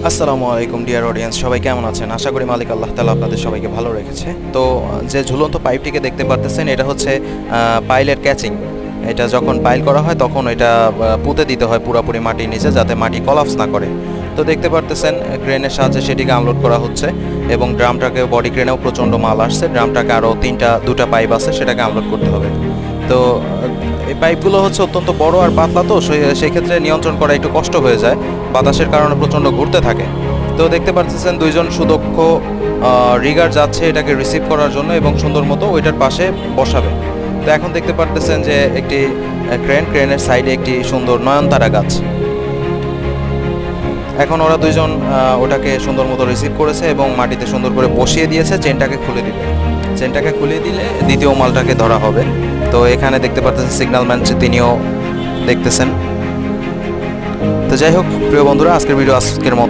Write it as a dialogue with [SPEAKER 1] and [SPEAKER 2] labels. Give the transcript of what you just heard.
[SPEAKER 1] আসসালামু আলাইকুম dear audience, সবাই কেমন আছেন? আশা করি মালিক আল্লাহ তাআলা আপনাদের সবাইকে ভালো রেখেছে। তো যে ঝুলন্ত পাইপটিকে দেখতে পারতেছেন, এটা হচ্ছে পাইলের ক্যাচিং। এটা যখন পাইল করা হয় তখন এটা পুঁতে দিতে হয় পুরোপুরি মাটির নিচে, যাতে মাটি কলাপস না করে। তো দেখতে পারতেছেন ক্রেনের সাহায্যে সেটিকে আনলোড করা হচ্ছে এবং ড্রামটাকে বডি ক্রেনেও প্রচণ্ড মাল আসছে। ড্রামটাকে আরও দুটা পাইপ আছে, সেটাকে আনলোড করতে হবে। তো এই পাইপগুলো হচ্ছে অত্যন্ত বড় আর পাতলা, তো সেই ক্ষেত্রে নিয়ন্ত্রণ করা একটু কষ্ট হয়ে যায়, বাতাসের কারণে প্রচণ্ড ঘুরতে থাকে। তো দেখতে পাচ্ছেন দুইজন সুদক্ষ রিগার যাচ্ছে এটাকে রিসিভ করার জন্য এবং সুন্দর মতো ওইটার পাশে বসাবে। তো এখন দেখতে পারতেছেন যে একটি ক্রেনের সাইডে একটি সুন্দর নয়নতারা গাছ। এখন ওরা দুইজন ওটাকে সুন্দর মতো রিসিভ করেছে এবং মাটিতে সুন্দর করে বসিয়ে দিয়েছে। চেনটাকে খুলে দিলে দ্বিতীয় মালটাকে ধরা হবে। তো এখানে দেখতে পাচ্ছেন সিগন্যাল ম্যান, তিনিও দেখতেছেন। তো যাই হোক প্রিয় বন্ধুরা, আজকের ভিডিও আজকের মতো